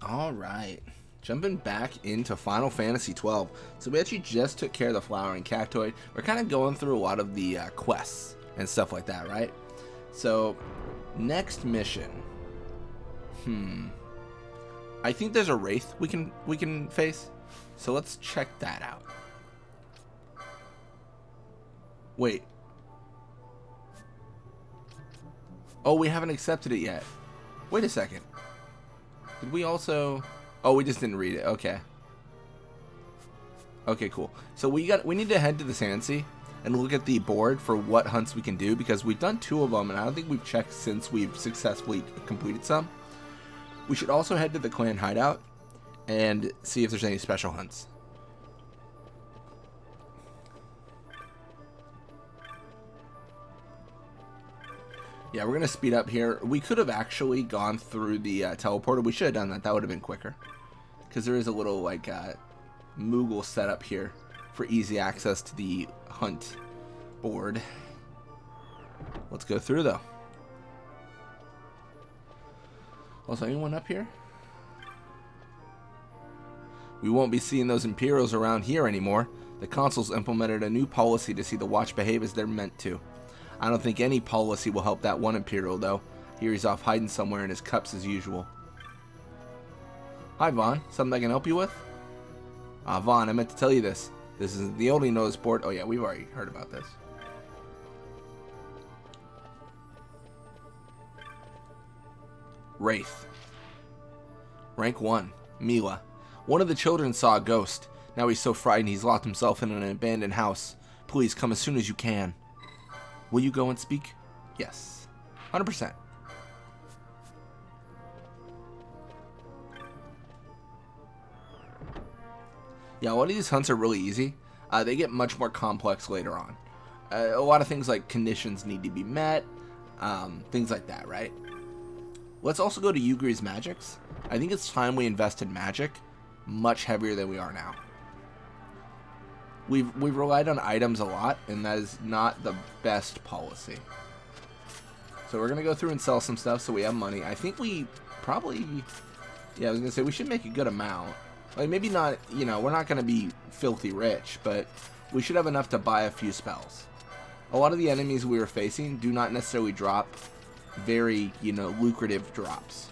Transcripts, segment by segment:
All right. Jumping back into Final Fantasy 12. So we actually just took care of the flowering cactoid. We're kind of going through a lot of the quests and stuff like that, right? So next mission. I think there's a Wraith we can face. So let's check that out. Wait. Oh, we haven't accepted it yet. Wait a second. Did we also... Oh, we just didn't read it. Okay. Okay, cool. So we need to head to the Sandsea and look at the board for what hunts we can do, because we've done 2 of them and I don't think we've checked since we've successfully completed some. We should also head to the clan hideout and see if there's any special hunts. Yeah, we're going to speed up here. We could have actually gone through the teleporter. We should have done that. That would have been quicker. Because there is a little, like, Moogle setup here for easy access to the hunt board. Let's go through, though. Was anyone up here? We won't be seeing those Imperials around here anymore. The consuls implemented a new policy to see the watch behave as they're meant to. I don't think any policy will help that one Imperial, though. Here he's off hiding somewhere in his cups as usual. Hi, Vaughn. Something I can help you with? Vaughn, I meant to tell you this. This isn't the only notice board. Oh, yeah, we've already heard about this. Wraith. Rank 1. Mila. One of the children saw a ghost. Now he's so frightened he's locked himself in an abandoned house. Please come as soon as you can. Will you go and speak? Yes. 100%. Yeah, a lot of these hunts are really easy. They get much more complex later on. A lot of things like conditions need to be met. Things like that, right? Let's also go to Ugri's magics. I think it's time we invest in magic much heavier than we are now. We've relied on items a lot, and that is not the best policy. So we're going to go through and sell some stuff so we have money. I think we probably... Yeah, I was going to say we should make a good amount. Like, maybe not, you know, we're not going to be filthy rich, but we should have enough to buy a few spells. A lot of the enemies we were facing do not necessarily drop very, you know, lucrative drops.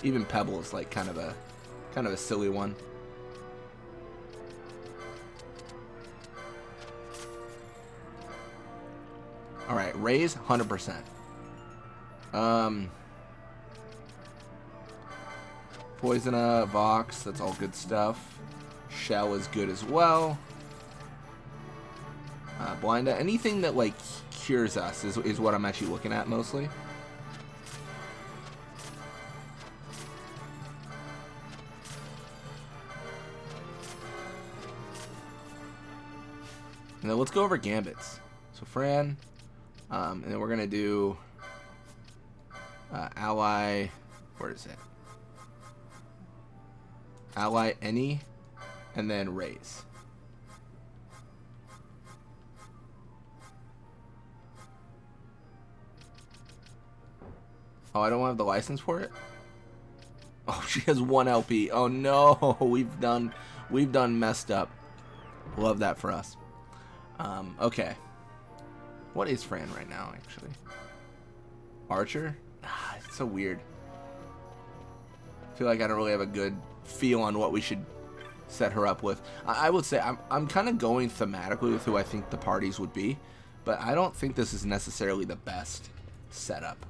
Even Pebble is like kind of a silly one. All right, raise 100%. Poisona, Vox, that's all good stuff. Shell is good as well. Blinda, anything that like cures us is what I'm actually looking at mostly. And then let's go over gambits. So Fran, and then we're gonna do ally. Where is it? Ally any, and then raise. Oh, I don't have the license for it. Oh, she has 1 LP. Oh no, we've done messed up. Love that for us. Okay. What is Fran right now, actually? Archer? Ah, it's so weird. I feel like I don't really have a good feel on what we should set her up with. I would say I'm kind of going thematically with who I think the parties would be, but I don't think this is necessarily the best setup.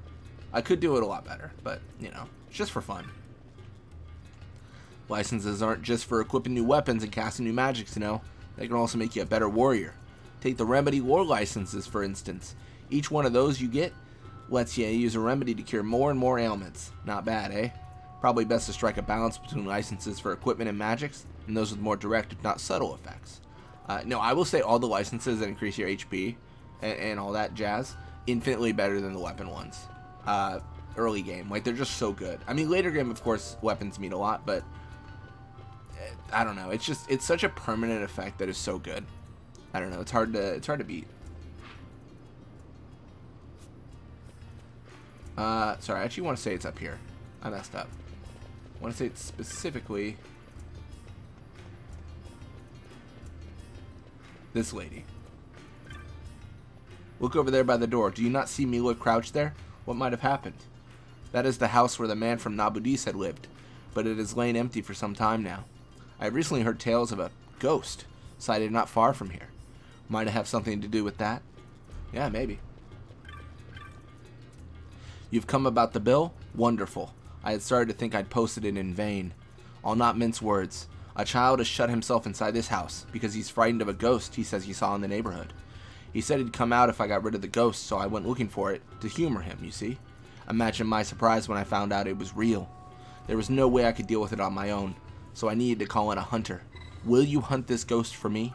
I could do it a lot better, but, you know, it's just for fun. Licenses aren't just for equipping new weapons and casting new magics, you know. They can also make you a better warrior. Take the Remedy Lore licenses, for instance. Each one of those you get lets you use a remedy to cure more and more ailments. Not bad, eh? Probably best to strike a balance between licenses for equipment and magics, and those with more direct, if not subtle, effects. No, I will say all the licenses that increase your HP and all that jazz, infinitely better than the weapon ones. Early game, like, they're just so good. I mean, later game, of course, weapons mean a lot, but I don't know. It's such a permanent effect that is so good. I don't know. It's hard to beat. Sorry, I actually want to say it's up here. I messed up. I want to say it's specifically this lady. Look over there by the door. Do you not see Mila crouched there? What might have happened? That is the house where the man from Nabudis had lived, but it has lain empty for some time now. I have recently heard tales of a ghost sighted not far from here. Might it have something to do with that? Yeah, maybe. You've come about the bill? Wonderful. I had started to think I'd posted it in vain. I'll not mince words. A child has shut himself inside this house because he's frightened of a ghost he says he saw in the neighborhood. He said he'd come out if I got rid of the ghost, so I went looking for it to humor him, you see. Imagine my surprise when I found out it was real. There was no way I could deal with it on my own, so I needed to call in a hunter. Will you hunt this ghost for me?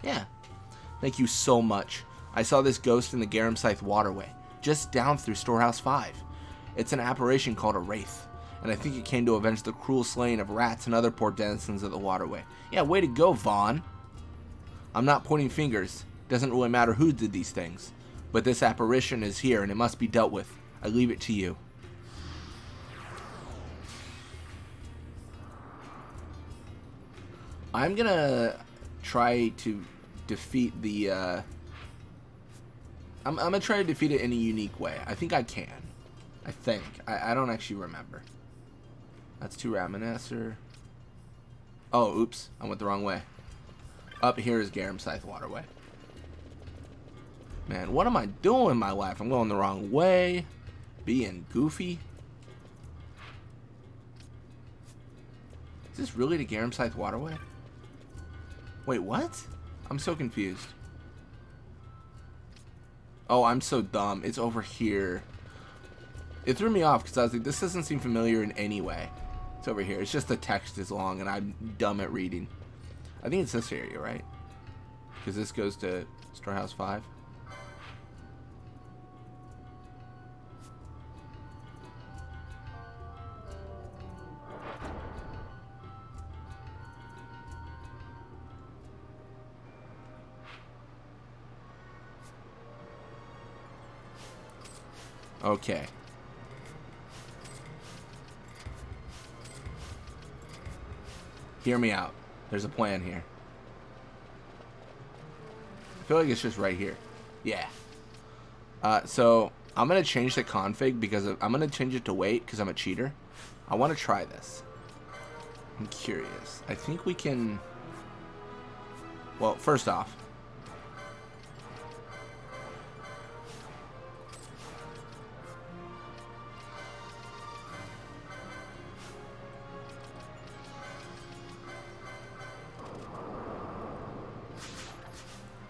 Yeah. Thank you so much. I saw this ghost in the XII waterway, just down through Storehouse 5. It's an apparition called a Wraith, and I think it came to avenge the cruel slaying of rats and other poor denizens of the waterway. Yeah, way to go, Vaughn. I'm not pointing fingers. Doesn't really matter who did these things. But this apparition is here, and it must be dealt with. I leave it to you. I'm gonna try to defeat the, I'm gonna try to defeat it in a unique way. I think I can. I think. I don't actually remember. That's 2 Ramanasser. Oh, oops. I went the wrong way. Up here is XII waterway. Man, what am I doing in my life? I'm going the wrong way. Being goofy. Is this really the XII waterway? Wait, what? I'm so confused. Oh, I'm so dumb. It's over here. It threw me off because I was like, this doesn't seem familiar in any way. It's over here. It's just the text is long and I'm dumb at reading. I think it's this area, right? Because this goes to Storehouse 5. Okay. Hear me out. There's a plan here. I feel like it's just right here. Yeah. So I'm going to change the config because I'm going to change it to wait because I'm a cheater. I want to try this. I'm curious. I think we can... Well, first off,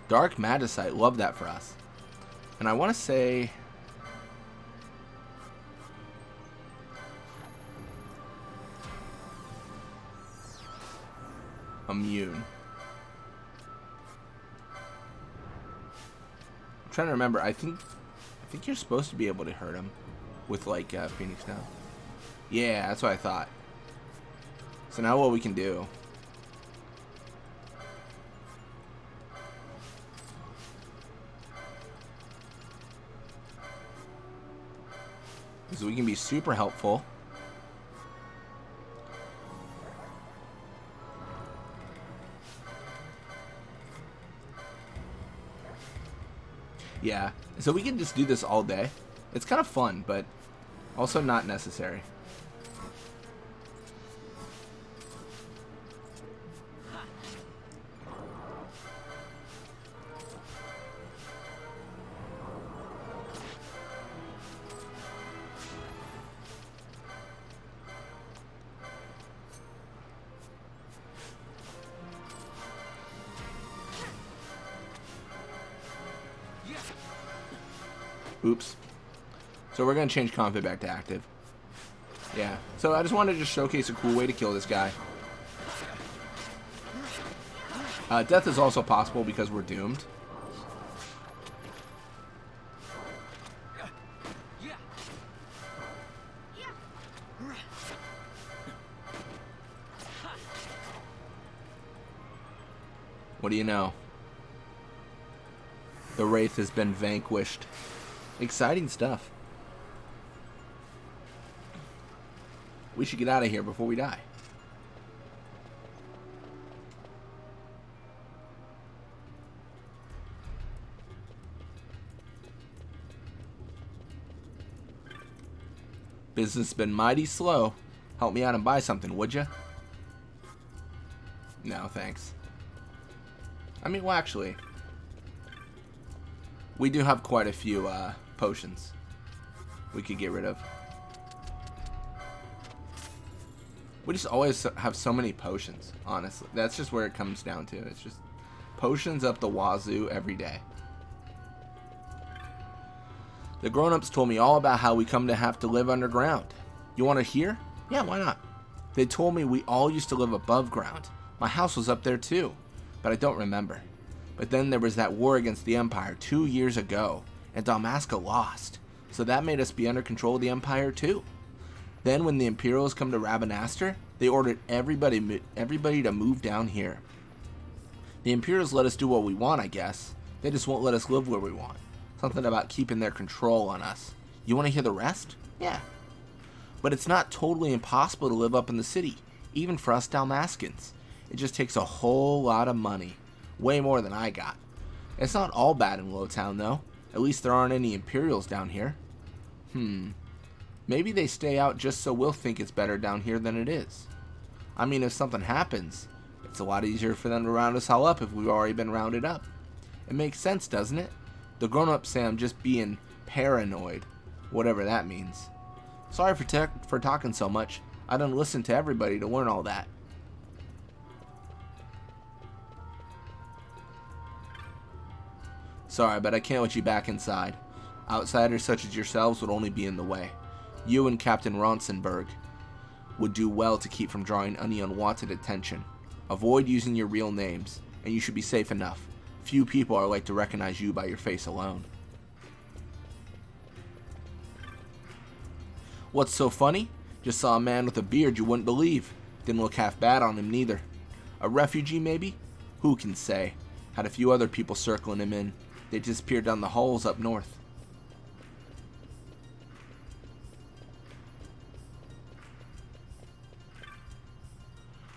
Dark Magicite, love that for us. And I want to say... Immune. I'm trying to remember. I think you're supposed to be able to hurt him with like Phoenix now. Yeah, that's what I thought. So now what we can do... So we can be super helpful. Yeah, so we can just do this all day. It's kind of fun, but also not necessary. Oops. So we're going to change config back to active. Yeah. So I just wanted to just showcase a cool way to kill this guy. Death is also possible because we're doomed. What do you know? The Wraith has been vanquished. Exciting stuff. We should get out of here before we die. Business has been mighty slow. Help me out and buy something, would ya? No, thanks. I mean, well, actually, we do have quite a few potions we could get rid of. We just always have so many potions, honestly. That's just where it comes down to. It's just potions up the wazoo every day. The grown-ups told me all about how we come to have to live underground. You want to hear? Yeah, why not? They told me we all used to live above ground. My house was up there too, but I don't remember. But then there was that war against the Empire 2 years ago, and Dalmasca lost. So that made us be under control of the Empire too. Then when the Imperials come to Rabanastre, they ordered everybody to move down here. The Imperials let us do what we want, I guess. They just won't let us live where we want. Something about keeping their control on us. You want to hear the rest? Yeah. But it's not totally impossible to live up in the city, even for us Dalmascans. It just takes a whole lot of money. Way more than I got. It's not all bad in Lowtown, though. At least there aren't any Imperials down here. Maybe they stay out just so we'll think it's better down here than it is. I mean, if something happens, it's a lot easier for them to round us all up if we've already been rounded up. It makes sense, doesn't it? The grown-ups say I'm just being paranoid, whatever that means. Sorry for talking so much. I done listened to everybody to learn all that. Sorry, but I can't let you back inside. Outsiders such as yourselves would only be in the way. You and Captain Ronsenberg would do well to keep from drawing any unwanted attention. Avoid using your real names, and you should be safe enough. Few people are like to recognize you by your face alone. What's so funny? Just saw a man with a beard you wouldn't believe. Didn't look half bad on him neither. A refugee maybe? Who can say? Had a few other people circling him in. They disappeared down the holes up north.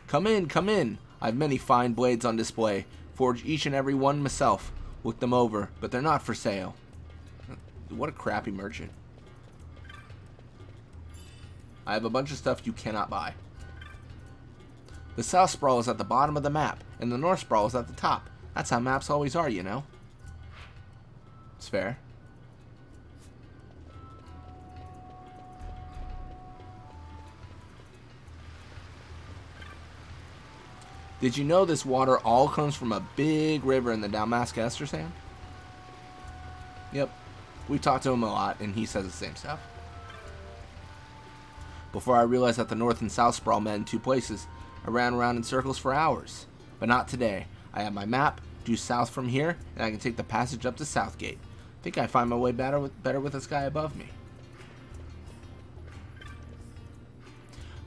Come in, come in. I've many fine blades on display. Forged each and every one myself. Looked them over, but they're not for sale. What a crappy merchant. I have a bunch of stuff you cannot buy. The South Sprawl is at the bottom of the map, and the North Sprawl is at the top. That's how maps always are, you know. It's fair. Did you know this water all comes from a big river in the Dalmasca Estersand? Yep. We talked to him a lot, and he says the same stuff. Before I realized that the North and South Sprawl met in two places, I ran around in circles for hours. But not today. I have my map, due south from here, and I can take the passage up to Southgate. I think I find my way better with the sky above me.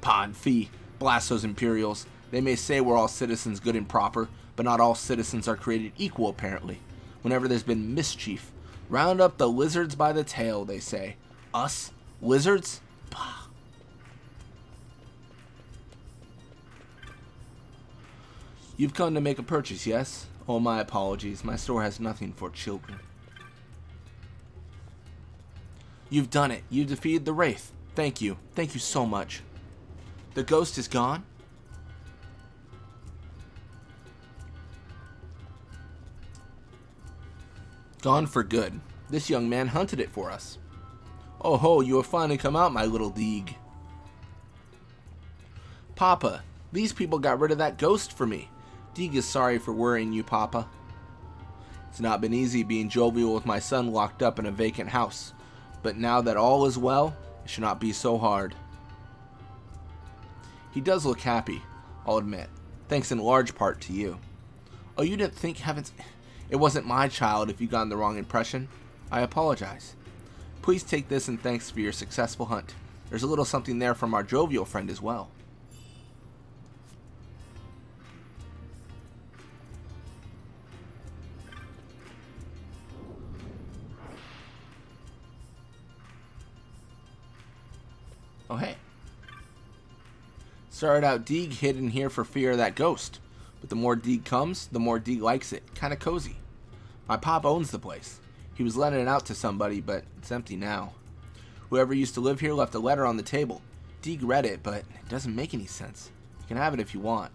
Pon fee. Blast those Imperials. They may say we're all citizens good and proper, but not all citizens are created equal, apparently. Whenever there's been mischief, round up the lizards by the tail, they say. Us? Lizards? Bah. You've come to make a purchase, yes? Oh, my apologies. My store has nothing for children. You've done it. You defeated the Wraith. Thank you. Thank you so much. The ghost is gone? Gone for good. This young man hunted it for us. Oh ho, you have finally come out, my little Deeg. Papa, these people got rid of that ghost for me. Deeg is sorry for worrying you, Papa. It's not been easy being jovial with my son locked up in a vacant house, but now that all is well, it should not be so hard. He does look happy, I'll admit, thanks in large part to you. Oh, you didn't think heavens... It wasn't my child if you got the wrong impression. I apologize. Please take this and thanks for your successful hunt. There's a little something there from our jovial friend as well. Oh, hey. Started out Deeg hid in here for fear of that ghost. But the more Deeg comes, the more Deeg likes it. Kinda cozy. My pop owns the place. He was letting it out to somebody, but it's empty now. Whoever used to live here left a letter on the table. Deeg read it, but it doesn't make any sense. You can have it if you want.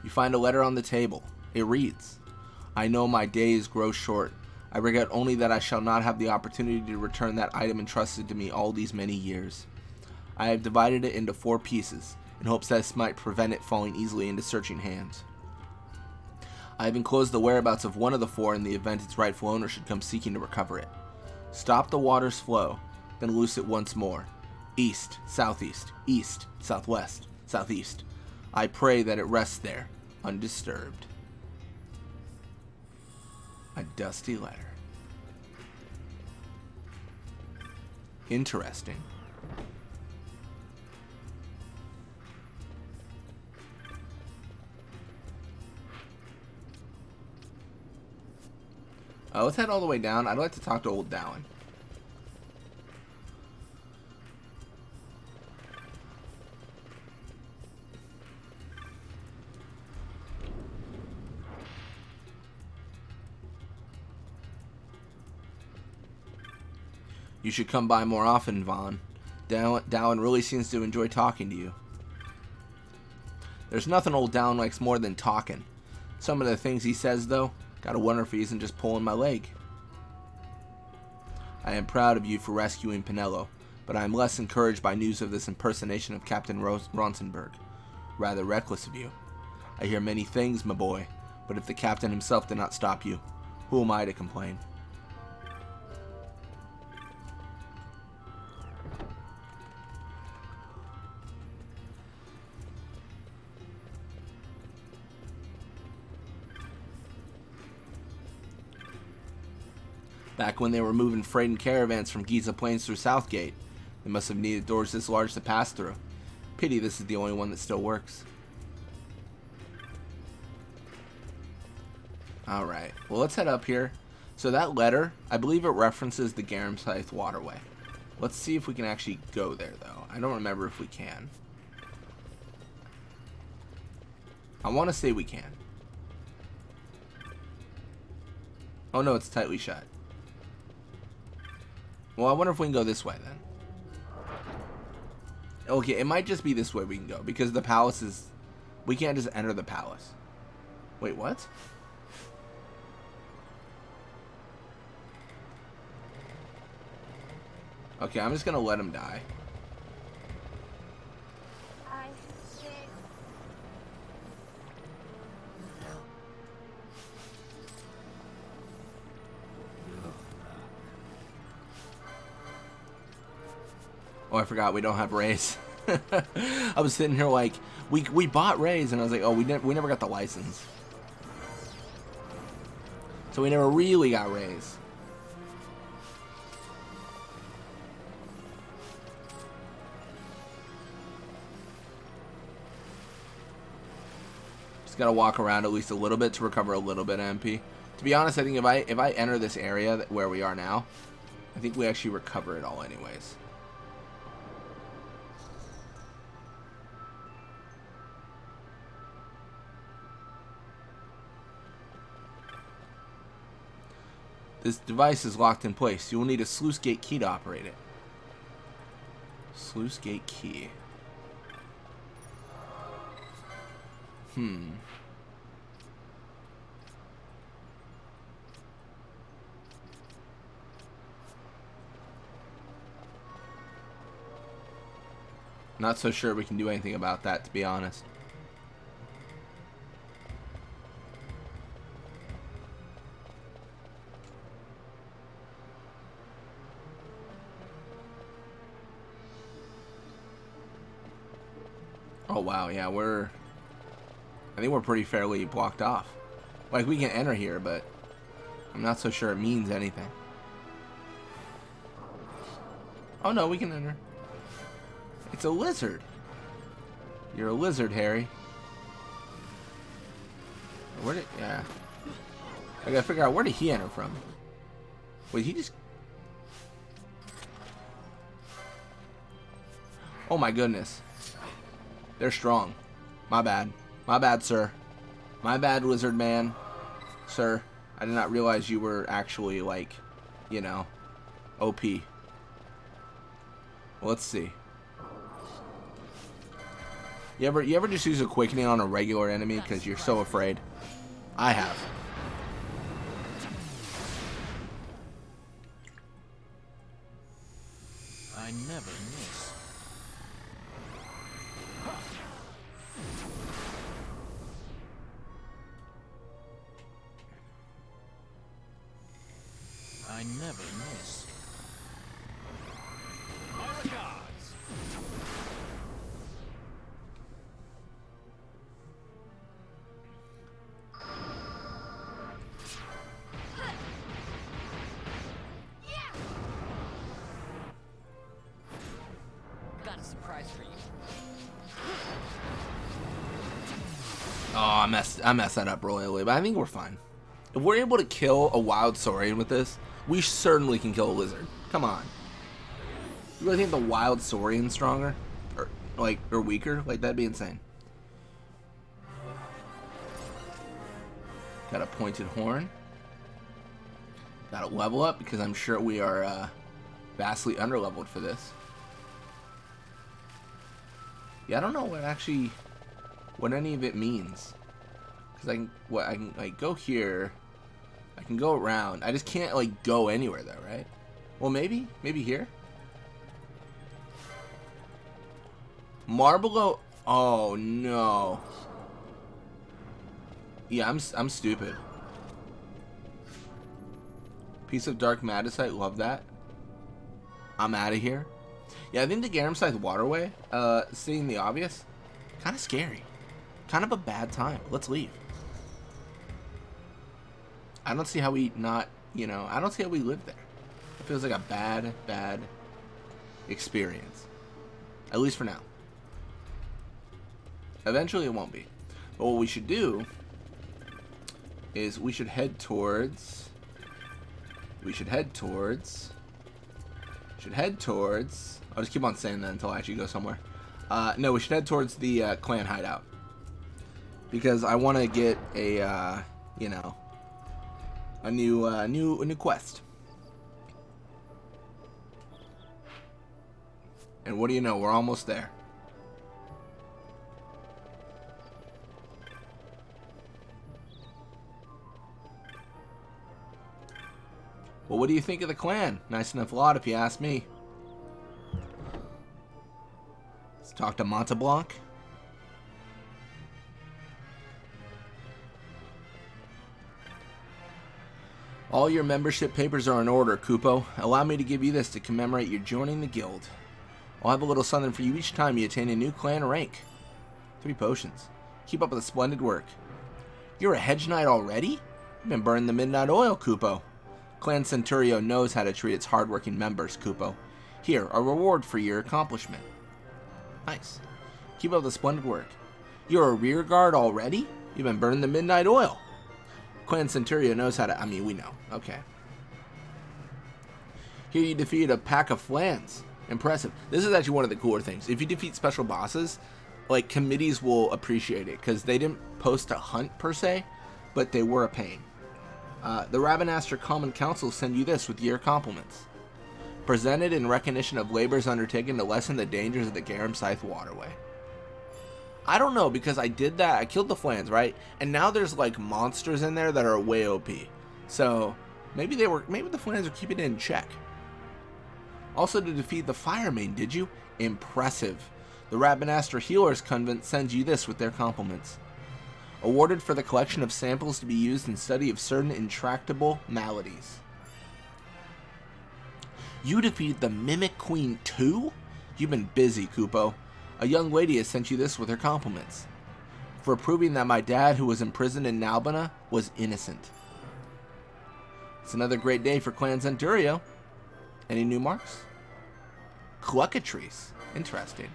You find a letter on the table. It reads, I know my days grow short. I regret only that I shall not have the opportunity to return that item entrusted to me all these many years. I have divided it into 4 pieces, in hopes that this might prevent it falling easily into searching hands. I have enclosed the whereabouts of one of the 4 in the event its rightful owner should come seeking to recover it. Stop the water's flow, then loose it once more. East, southeast, east, southwest, southeast. I pray that it rests there, undisturbed. A dusty letter. Interesting. Let's head all the way down. I'd like to talk to old Dallin. You should come by more often, Vaughn. Dallin really seems to enjoy talking to you. There's nothing old Dallin likes more than talking. Some of the things he says, though, gotta wonder if he isn't just pulling my leg. I am proud of you for rescuing Pinello, but I am less encouraged by news of this impersonation of Captain Ronsenberg. Rather reckless of you. I hear many things, my boy, but if the captain himself did not stop you, who am I to complain? Back when they were moving freight and caravans from Giza Plains through Southgate, they must have needed doors this large to pass through. Pity this is the only one that still works. Alright, well let's head up here. So that letter, I believe it references the Garamscythe waterway. Let's see if we can actually go there though. I don't remember if we can. I want to say we can. Oh no, it's tightly shut. Well, I wonder if we can go this way then. Okay, it might just be this way we can go, because the palace is... We can't just enter the palace. Wait, what? Okay, I'm just gonna let him die. Oh, I forgot we don't have rays. I was sitting here like, we bought rays, and I was like, oh, we never got the license. So we never really got rays. Just gotta walk around at least a little bit to recover a little bit of MP. To be honest, I think if I enter this area where we are now, I think we actually recover it all anyways. This device is locked in place. You will need a sluice gate key to operate it. Sluice gate key. Not so sure we can do anything about that, to be honest. Oh wow, yeah, I think we're pretty fairly blocked off. Like, we can enter here, but I'm not so sure it means anything. Oh no, we can enter. It's a lizard. You're a lizard, Harry. Yeah. I gotta figure out, where did he enter from? Wait, he just... Oh my goodness. They're strong. My bad. My bad, sir. My bad, lizard man. Sir, I did not realize you were actually, like, you know, OP. Let's see. You ever just use a quickening on a regular enemy because you're so afraid? I have. I never miss. I never miss. My regards. Got a surprise for you. Oh, I messed that up royally, but I think we're fine. If we're able to kill a wild saurian with this, we certainly can kill a lizard. Come on. You really think the wild saurian's stronger? Or weaker? Like, that'd be insane. Got a pointed horn. Got a level up because I'm sure we are vastly underleveled for this. Yeah, I don't know what any of it means. Because I can like go here. I can go around. I just can't like go anywhere though, right? Well, maybe here. Marble. Oh no. Yeah, I'm stupid. Piece of dark magnesite. Love that. I'm out of here. Yeah, I think the Garum Scythe waterway. Seeing the obvious, kind of scary. Kind of a bad time. Let's leave. I don't see how we not, you know, I don't see how we live there. It feels like a bad experience. At least for now. Eventually it won't be. But what we should do is we should head towards I'll just keep on saying that until I actually go somewhere. No, we should head towards the clan hideout. Because I want to get a, you know, a new quest. And what do you know? We're almost there. Well, what do you think of the clan? Nice enough lot, if you ask me. Let's talk to Montablanc. All your membership papers are in order, Kupo. Allow me to give you this to commemorate your joining the guild. I'll have a little something for you each time you attain a new clan rank. 3 potions. Keep up with the splendid work. You're a hedge knight already? You've been burning the midnight oil, Kupo. Clan Centurio knows how to treat its hardworking members, Kupo. Here, a reward for your accomplishment. Nice. Keep up the splendid work. You're a rear guard already? You've been burning the midnight oil. Clan Centurio knows how to... I mean, we know. Okay. Here you defeat a pack of flans. Impressive. This is actually one of the cooler things. If you defeat special bosses, like, committees will appreciate it, because they didn't post a hunt, per se, but they were a pain. The Ravenaster Common Council send you this with your compliments. Presented in recognition of labors undertaken to lessen the dangers of the Garum Scythe waterway. I don't know, because I did that. I killed the flans, right? And now there's like monsters in there that are way OP. So maybe the flans are keeping it in check. Also to defeat the Fire Main, did you? Impressive. The Ravenaster Healers Convent sends you this with their compliments. Awarded for the collection of samples to be used in study of certain intractable maladies. You defeated the Mimic Queen too? You've been busy, Kupo. A young lady has sent you this with her compliments. For proving that my dad, who was imprisoned in Nalbina, was innocent. It's another great day for Clan Centurio. Any new marks? Cluckatrice. Interesting.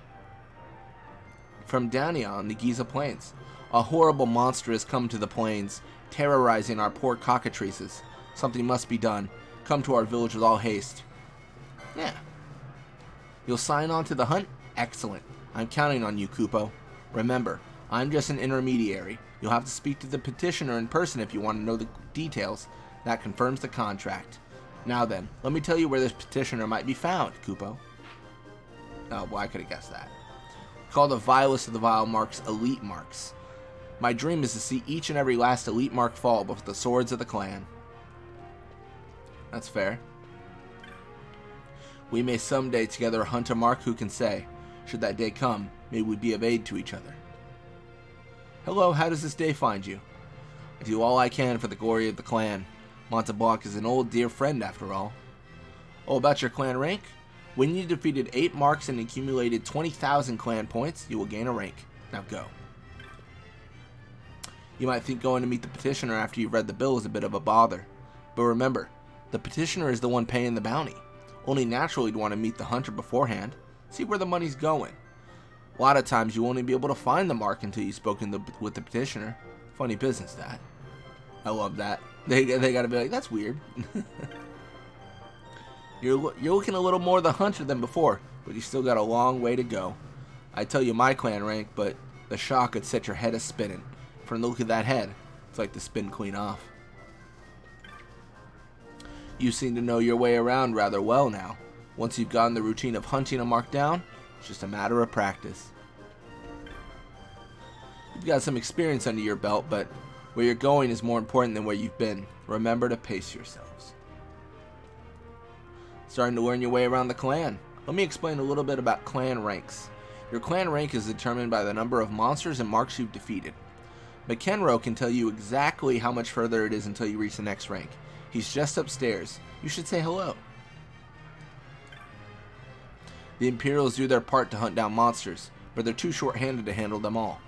From Dania on the Giza Plains. A horrible monster has come to the plains, terrorizing our poor cockatrices. Something must be done. Come to our village with all haste. Yeah. You'll sign on to the hunt? Excellent. I'm counting on you, Kupo. Remember, I'm just an intermediary. You'll have to speak to the petitioner in person if you want to know the details. That confirms the contract. Now then, let me tell you where this petitioner might be found, Kupo. Oh, well, I could have guessed that. Call the vilest of the vile marks elite marks. My dream is to see each and every last elite mark fall before the swords of the clan. That's fair. We may someday together hunt a mark who can say, should that day come, may we be of aid to each other. Hello, how does this day find you? I do all I can for the glory of the clan. Montablanc is an old dear friend after all. Oh, about your clan rank? When you defeated 8 marks and accumulated 20,000 clan points, you will gain a rank. Now go. You might think going to meet the petitioner after you've read the bill is a bit of a bother. But remember, the petitioner is the one paying the bounty. Only naturally you'd want to meet the hunter beforehand. See where the money's going. A lot of times you won't even be able to find the mark until you've spoken with the petitioner. Funny business, that. I love that. They gotta be like, that's weird. You're looking a little more the hunter than before, but you still got a long way to go. I tell you my clan rank, but the shock could set your head a-spinning. From the look of that head, it's like to spin clean off. You seem to know your way around rather well now. Once you've gotten the routine of hunting a mark down, it's just a matter of practice. You've got some experience under your belt, but where you're going is more important than where you've been. Remember to pace yourselves. Starting to learn your way around the clan. Let me explain a little bit about clan ranks. Your clan rank is determined by the number of monsters and marks you've defeated. McEnroe can tell you exactly how much further it is until you reach the next rank. He's just upstairs. You should say hello. The Imperials do their part to hunt down monsters, but they're too short-handed to handle them all.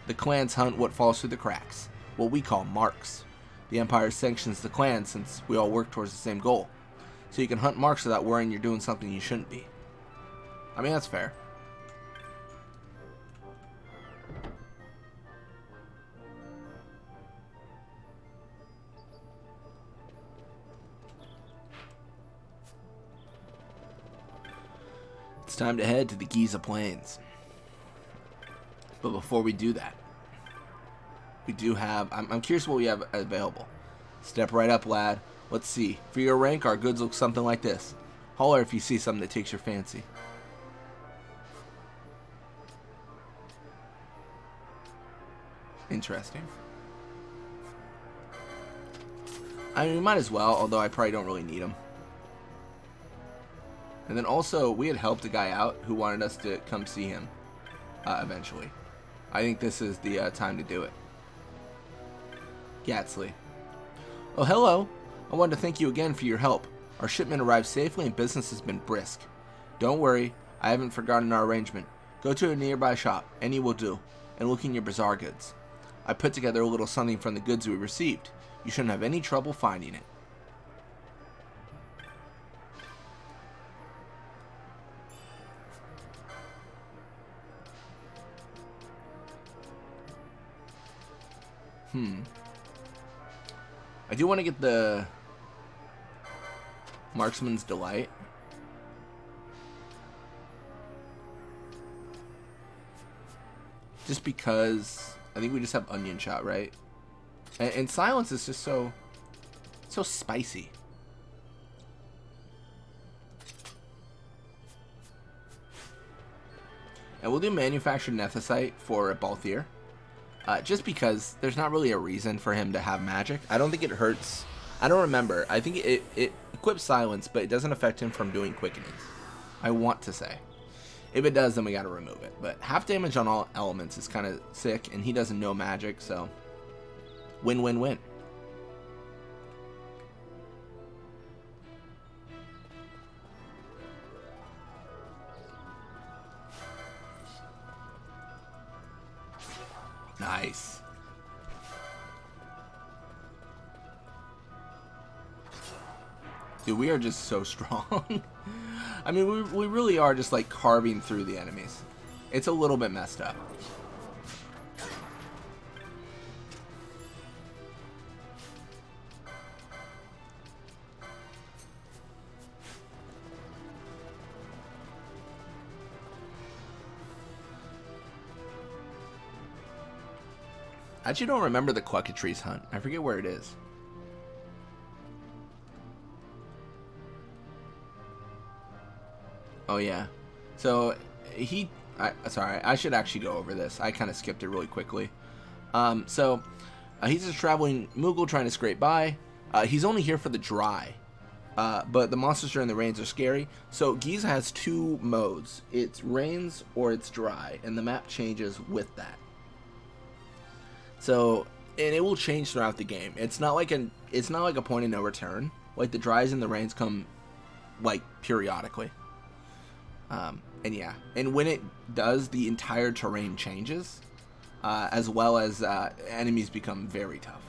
The clans hunt what falls through the cracks, what we call marks. The Empire sanctions the clans since we all work towards the same goal. So you can hunt marks without worrying you're doing something you shouldn't be. I mean, that's fair. It's time to head to the Giza Plains. But before we do that, we do have... I'm curious what we have available. Step right up, lad. Let's see. For your rank, our goods look something like this. Holler if you see something that takes your fancy. Interesting. I mean, we might as well, although I probably don't really need them. And then also, we had helped a guy out who wanted us to come see him eventually. I think this is the time to do it. Gatsley. Oh, hello. I wanted to thank you again for your help. Our shipment arrived safely and business has been brisk. Don't worry, I haven't forgotten our arrangement. Go to a nearby shop, any will do, and look in your bazaar goods. I put together a little something from the goods we received. You shouldn't have any trouble finding it. I do want to get the Marksman's Delight. Just because I think we just have Onion Shot, right? And Silence is just so spicy. And we'll do Manufactured Nethicite for Balthier. Just because there's not really a reason for him to have magic. I don't think it hurts. I don't remember. I think it equips Silence, but it doesn't affect him from doing Quickenings. I want to say. If it does, then we gotta remove it. But half damage on all elements is kind of sick, and he doesn't know magic, so win, win, win. Nice. Dude, we are just so strong. I mean, we really are just like carving through the enemies. It's a little bit messed up. I actually don't remember the Cluckatrice hunt. I forget where it is. Oh yeah. So sorry, I should actually go over this. I kind of skipped it really quickly. He's a traveling Moogle trying to scrape by. He's only here for the dry. But the monsters during the rains are scary. So Giza has two modes. It's rains or it's dry, and the map changes with that. So, and it will change throughout the game. It's not like a point of no return. Like the dries and the rains come like periodically. And yeah, and when it does, the entire terrain changes, as well as enemies become very tough.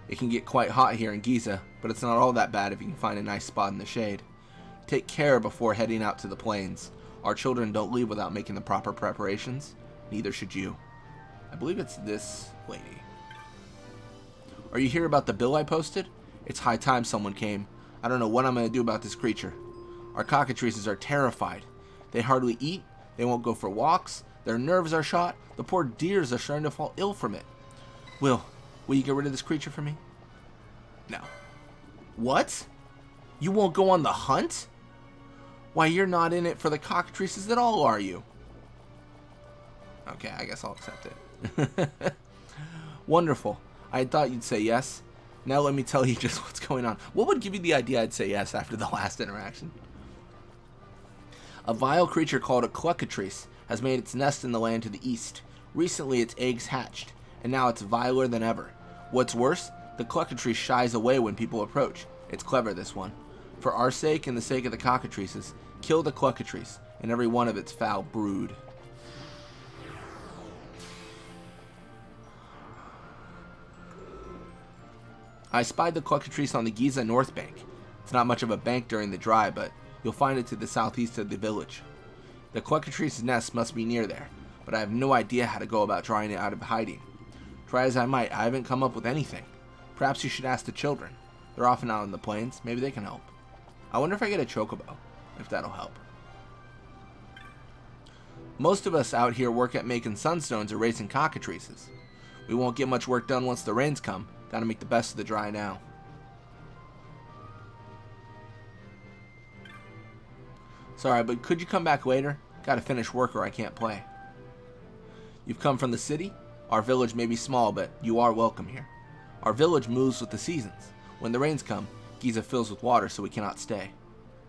It can get quite hot here in Giza, but it's not all that bad if you can find a nice spot in the shade. Take care before heading out to the plains. Our children don't leave without making the proper preparations. Neither should you. I believe it's this lady. Are you here about the bill I posted? It's high time someone came. I don't know what I'm going to do about this creature. Our cockatrices are terrified. They hardly eat. They won't go for walks. Their nerves are shot. The poor deers are starting to fall ill from it. Will you get rid of this creature for me? No. What? You won't go on the hunt? Why, you're not in it for the cockatrices at all, are you? Okay, I guess I'll accept it. Wonderful. I thought you'd say yes. Now let me tell you just what's going on. What would give you the idea I'd say yes after the last interaction? A vile creature called a Cluckatrice has made its nest in the land to the east. Recently its eggs hatched, and now it's viler than ever. What's worse, the Cluckatrice shies away when people approach. It's clever, this one. For our sake and the sake of the cockatrices, kill the Cluckatrice and every one of its foul brood. I spied the Cluckatrice on the Giza North Bank. It's not much of a bank during the dry, but you'll find it to the southeast of the village. The Cluckatrice's nest must be near there, but I have no idea how to go about drawing it out of hiding. Try as I might, I haven't come up with anything. Perhaps you should ask the children. They're often out in the plains. Maybe they can help. I wonder if I get a chocobo, if that'll help. Most of us out here work at making sunstones or raising cockatrices. We won't get much work done once the rains come. Gotta make the best of the dry now. Sorry, but could you come back later? Gotta finish work or I can't play. You've come from the city? Our village may be small, but you are welcome here. Our village moves with the seasons. When the rains come, Giza fills with water, so we cannot stay.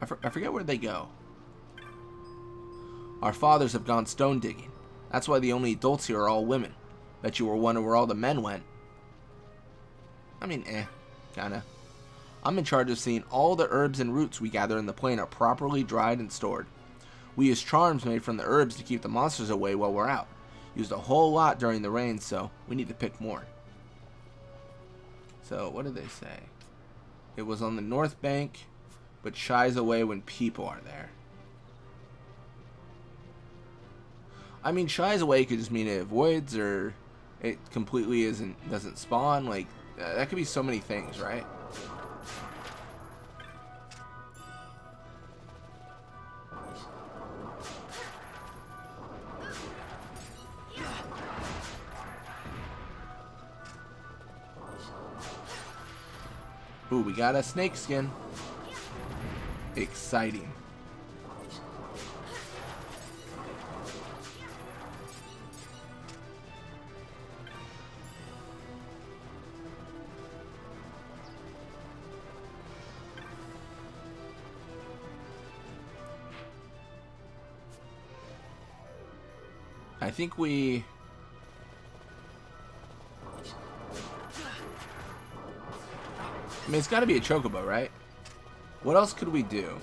I forget where they go. Our fathers have gone stone digging. That's why the only adults here are all women. Bet you were wondering where all the men went. I mean, kinda. I'm in charge of seeing all the herbs and roots we gather in the plain are properly dried and stored. We use charms made from the herbs to keep the monsters away while we're out. Used a whole lot during the rain, so we need to pick more. So, what did they say? It was on the north bank, but shies away when people are there. I mean, shies away could just mean it avoids, or it completely doesn't spawn. Like, that could be so many things, right? Ooh, we got a snake skin. Exciting. I think we... I mean, it's got to be a chocobo, right? What else could we do?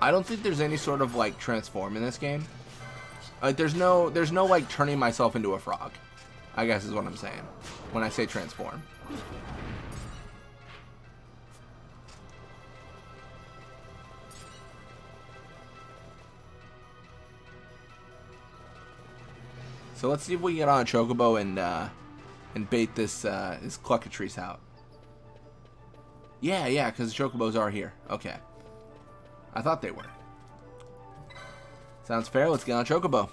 I don't think there's any sort of, like, transform in this game. Like, there's no, like, turning myself into a frog, I guess is what I'm saying when I say transform. So let's see if we can get on a chocobo and bait this Cluckatrice out. Yeah, because the chocobos are here. Okay. I thought they were. Sounds fair. Let's get on a chocobo.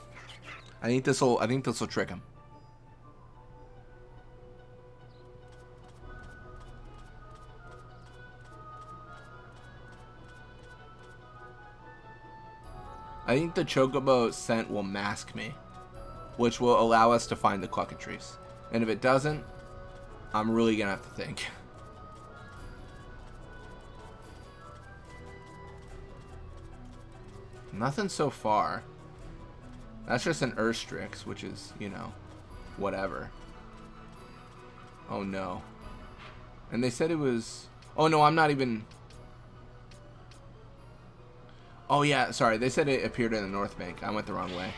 I think this'll trick him. I think the Chocobo scent will mask me, which will allow us to find the Cluckatrice. And if it doesn't, I'm really gonna have to think. Nothing so far. That's just an Urstrix, which is, you know, whatever. Oh no. And they said it was... Oh no, I'm not even... Oh yeah, sorry. They said it appeared in the North Bank. I went the wrong way.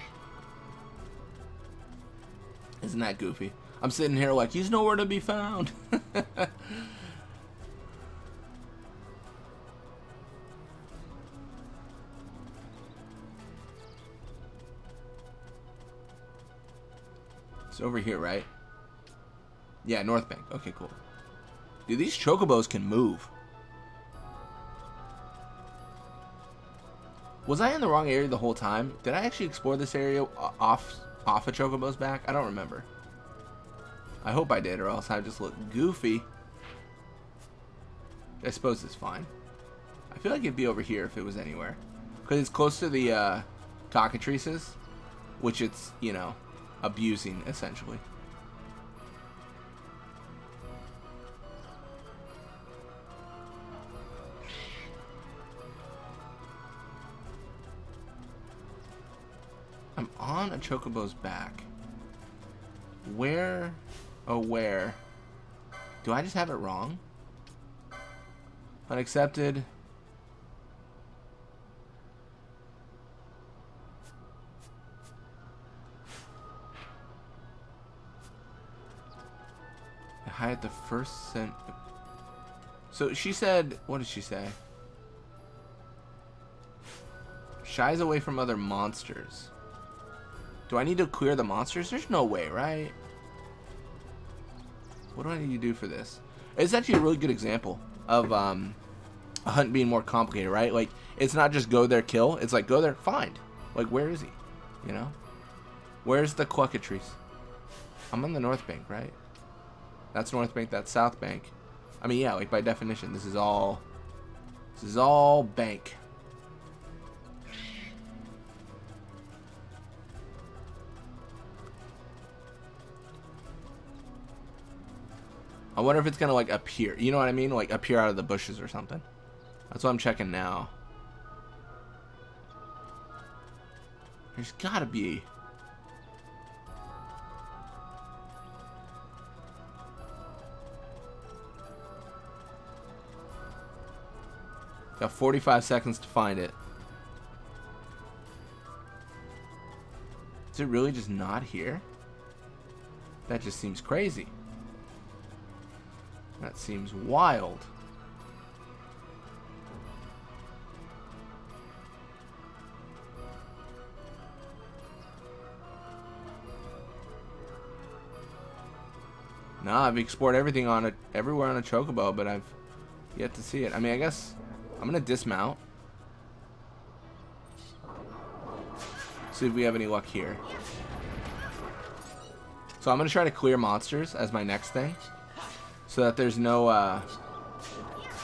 Isn't that goofy? I'm sitting here like, he's nowhere to be found. It's over here, right? Yeah, North Bank. Okay, cool. Dude, these Chocobos can move. Was I in the wrong area the whole time? Did I actually explore this area off a Chocobo's back? I don't remember. I hope I did, or else I just look goofy. I suppose it's fine. I feel like it'd be over here if it was anywhere. Because it's close to the Cockatrices, which it's, you know, abusing, essentially. I'm on a Chocobo's back. Where? Oh, where? Do I just have it wrong? Unaccepted. I hide the first scent. So she said, what did she say? Shies away from other monsters. Do I need to clear the monsters? There's no way, right? What do I need to do for this? It's actually a really good example of a hunt being more complicated, right? Like, it's not just go there, kill. It's like, go there, find. Like, where is he? You know? Where's the Cluckatrice? I'm on the North Bank, right? That's North Bank, that's South Bank. I mean, yeah, like, by definition, this is all bank. I wonder if it's gonna like appear. You know what I mean? Like appear out of the bushes or something. That's what I'm checking now. There's gotta be. Got 45 seconds to find it. Is it really just not here? That just seems crazy. That seems wild. Nah, I've explored everything on everywhere on a Chocobo, but I've yet to see it. I mean, I guess I'm gonna dismount. See if we have any luck here. So I'm gonna try to clear monsters as my next thing. So that there's no,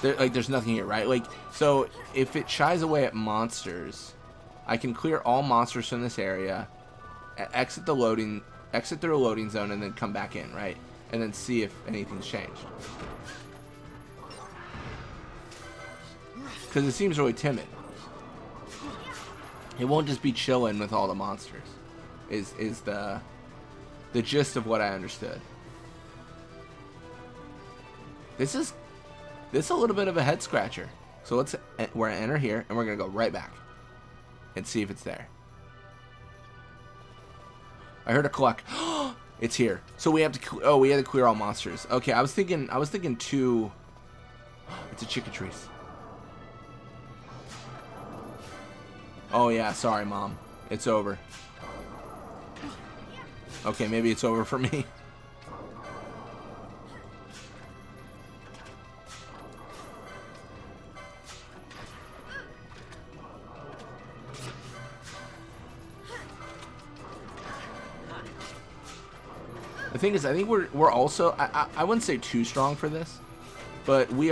there's nothing here, right? Like, so if it shies away at monsters, I can clear all monsters from this area, exit through a loading zone, and then come back in, right? And then see if anything's changed. Because it seems really timid. It won't just be chilling with all the monsters. Is the gist of what I understood. This is a little bit of a head scratcher. So we're gonna enter here and we're gonna go right back and see if it's there. I heard a cluck. It's here. So we have to. We had to clear all monsters. Okay, I was thinking two. It's a Chickatrice. Oh yeah, sorry, Mom. It's over. Okay, maybe it's over for me. The thing is, I think we're also, I wouldn't say too strong for this, but we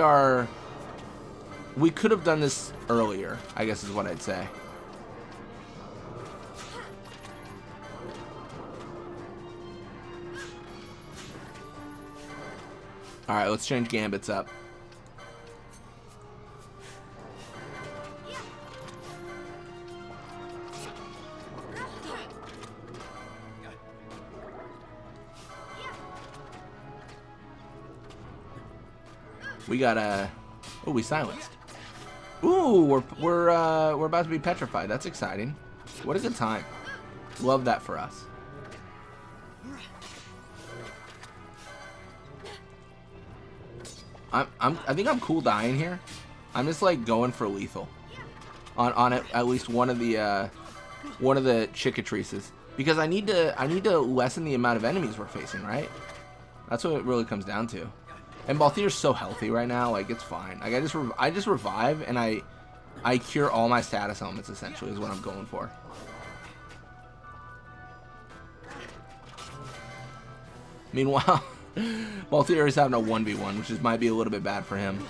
could have done this earlier, I guess is what I'd say. Alright, let's change Gambits up. We got a... Oh, we silenced. Ooh, we're about to be petrified. That's exciting. What a good time. Love that for us. I think I'm cool dying here. I'm just like going for lethal on at least one of the Cluckatrices, because I need to lessen the amount of enemies we're facing, right? That's what it really comes down to. And Balthier's so healthy right now, like it's fine. Like I just revive and I cure all my status elements essentially is what I'm going for. Meanwhile, Balthier is having a 1v1, which might be a little bit bad for him.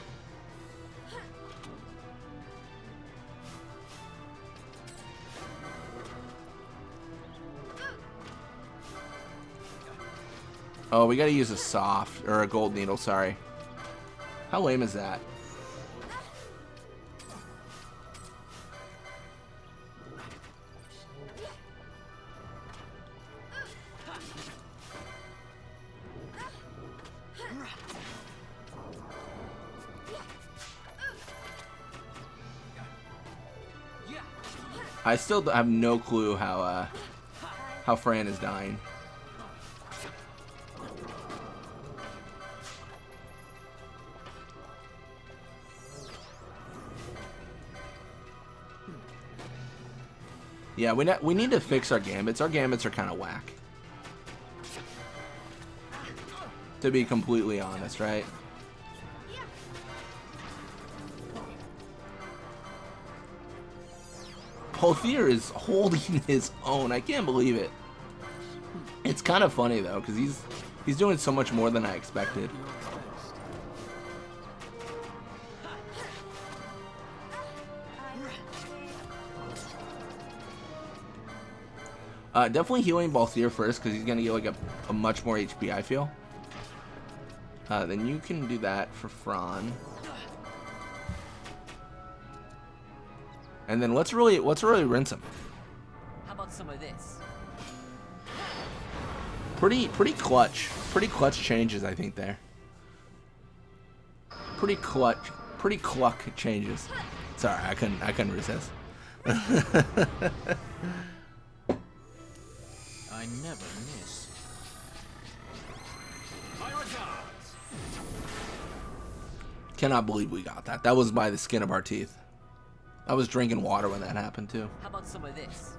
Oh, we gotta use a soft, or a gold needle, sorry. How lame is that? I still have no clue how Fran is dying. Yeah, we need to fix our Gambits. Our Gambits are kind of whack, to be completely honest, right? Balthier is holding his own. I can't believe it. It's kind of funny though, because he's doing so much more than I expected. Definitely healing Balthier first, because he's gonna get like a much more HP, I feel. Then you can do that for Fran. And then let's really rinse him. How about some of this? Pretty clutch changes, I think there. Pretty cluck changes. Sorry, I couldn't resist. I never miss. Cannot believe we got that. That was by the skin of our teeth. I was drinking water when that happened too. How about some of this?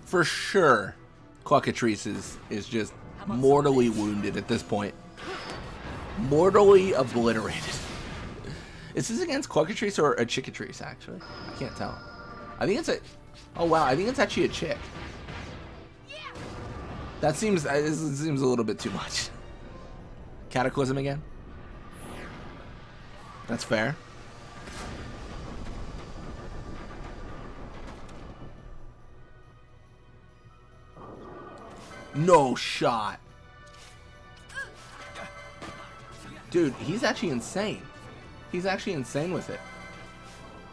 For sure, Cluckatrice is just mortally wounded at this point. Mortally obliterated. Is this against Cluckatrice or a Chickatrice, actually? I can't tell. I think it's a... Oh, wow. I think it's actually a chick. That seems a little bit too much. Cataclysm again? That's fair. No shot. Dude, he's actually insane. He's actually insane with it.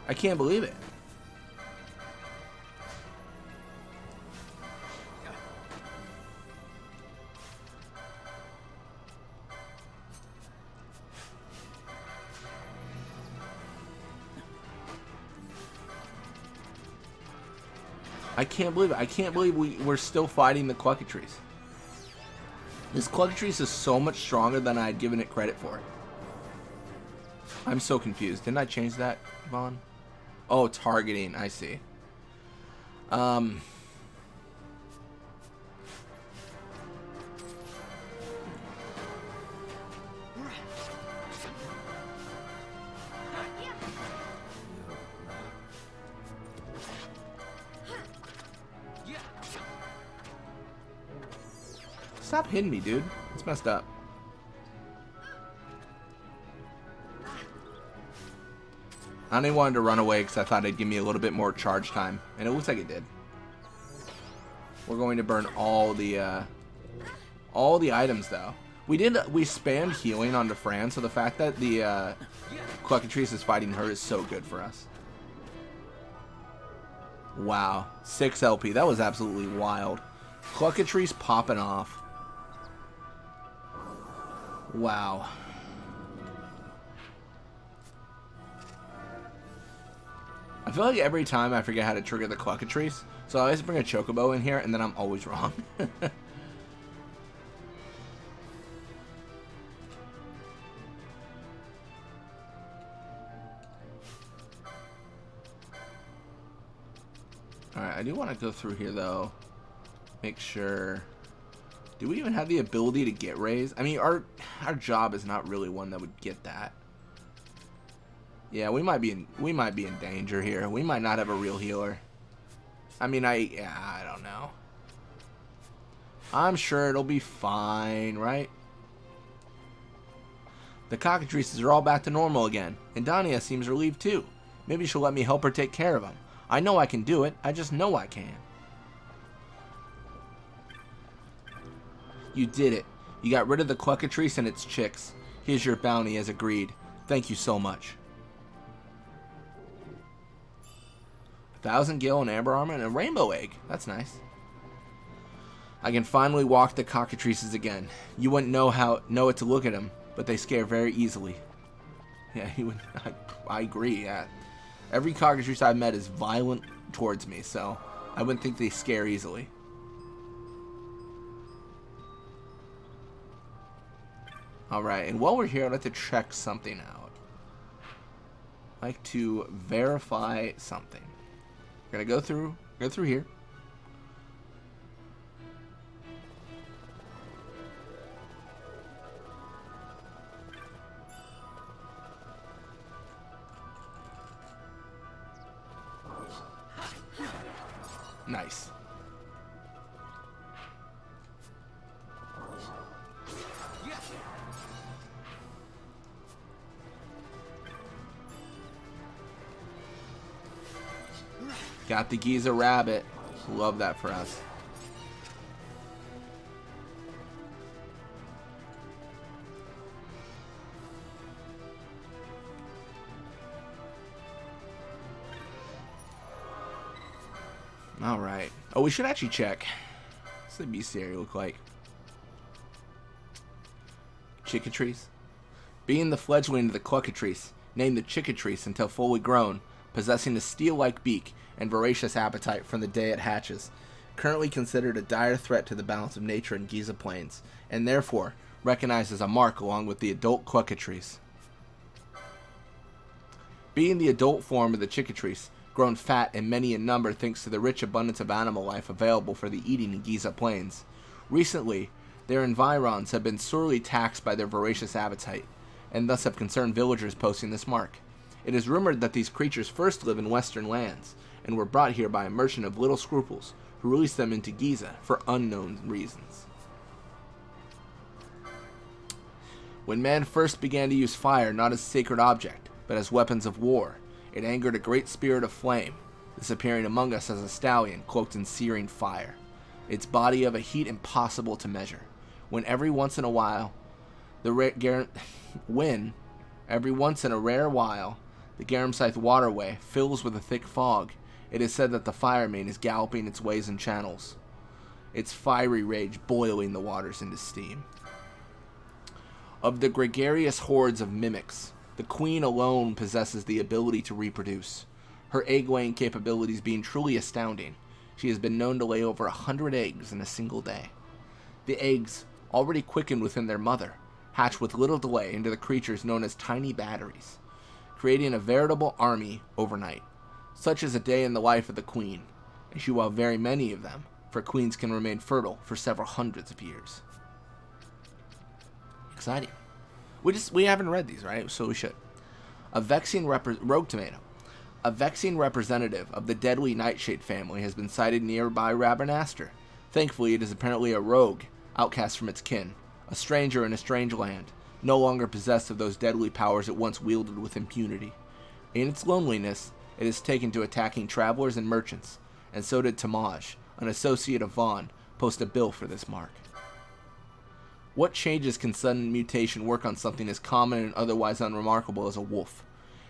I can't believe it. I can't believe it. I can't believe we're still fighting the Cluckatrice. This Cluckatrice is so much stronger than I had given it credit for. I'm so confused. Didn't I change that, Vaughn? Oh, targeting. I see. stop hitting me, dude. It's messed up. I only wanted to run away because I thought it'd give me a little bit more charge time. And it looks like it did. We're going to burn all the items, though. We spammed healing onto Fran, so the fact that the Cluckatrice is fighting her is so good for us. Wow. 6 LP. That was absolutely wild. Cluckatrice popping off. Wow. I feel like every time I forget how to trigger the Cluckatrice, so I always bring a Chocobo in here, and then I'm always wrong. Alright, I do want to go through here, though. Make sure... Do we even have the ability to get raised? I mean, our job is not really one that would get that. Yeah, we might be in danger here. We might not have a real healer. I mean, I don't know. I'm sure it'll be fine, right? The cockatrices are all back to normal again, and Dania seems relieved too. Maybe she'll let me help her take care of them. I know I can do it. I just know I can. You did it. You got rid of the Cluckatrice and its chicks. Here's your bounty as agreed. Thank you so much. 1,000 gil and amber armor and a rainbow egg. That's nice. I can finally walk the cockatrices again. You wouldn't know it to look at them, but they scare very easily. Yeah, I agree. Yeah. Every cockatrice I've met is violent towards me, so I wouldn't think they scare easily. Alright, and while we're here, I'd like to check something out. I'd like to verify something. We're gonna go through here. Nice. Got the Giza rabbit. Love that for us. Alright. Oh, we should actually check. What's the bestiary look like? Chickatrice. Being the fledgling of the Cluckatrice, named the Chickatrice until fully grown, possessing a steel-like beak and voracious appetite from the day it hatches, currently considered a dire threat to the balance of nature in Giza Plains, and therefore recognized as a mark along with the adult Cluckatrice. Being the adult form of the Chickatrice, grown fat and many in number thanks to the rich abundance of animal life available for the eating in Giza Plains, recently their environs have been sorely taxed by their voracious appetite, and thus have concerned villagers posting this mark. It is rumored that these creatures first live in western lands, and were brought here by a merchant of little scruples, who released them into Giza for unknown reasons. When man first began to use fire not as a sacred object, but as weapons of war, it angered a great spirit of flame, disappearing among us as a stallion cloaked in searing fire, its body of a heat impossible to measure. When every once in a rare while, the Garamscythe waterway fills with a thick fog, it is said that the fire main is galloping its ways and channels, its fiery rage boiling the waters into steam. Of the gregarious hordes of mimics, the queen alone possesses the ability to reproduce, her egg-laying capabilities being truly astounding. She has been known to lay over 100 eggs in a single day. The eggs, already quickened within their mother, hatch with little delay into the creatures known as tiny batteries, creating a veritable army overnight. Such is a day in the life of the queen, and she will have very many of them, for queens can remain fertile for several hundreds of years. Exciting. We haven't read these, right? So we should. Rogue Tomato. A vexing representative of the deadly Nightshade family has been sighted nearby Rabernaster. Thankfully, it is apparently a rogue, outcast from its kin, a stranger in a strange land, no longer possessed of those deadly powers it once wielded with impunity. In its loneliness, it is taken to attacking travelers and merchants, and so did Tamaj, an associate of Vaughn, post a bill for this mark. What changes can sudden mutation work on something as common and otherwise unremarkable as a wolf?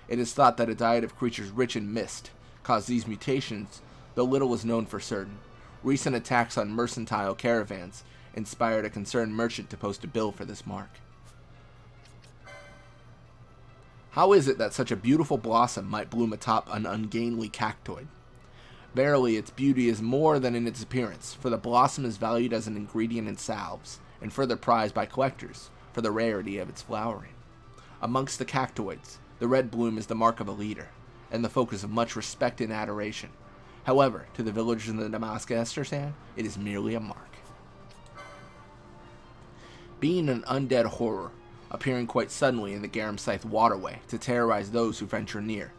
It is thought that a diet of creatures rich in mist caused these mutations, though little is known for certain. Recent attacks on mercantile caravans inspired a concerned merchant to post a bill for this mark. How is it that such a beautiful blossom might bloom atop an ungainly cactoid? Verily, its beauty is more than in its appearance, for the blossom is valued as an ingredient in salves, and further prized by collectors for the rarity of its flowering. Amongst the cactoids, the red bloom is the mark of a leader, and the focus of much respect and adoration. However, to the villagers in the Damascus-Estersand, it is merely a mark. Being an undead horror, appearing quite suddenly in the Garam-Scythe waterway to terrorize those who venture near,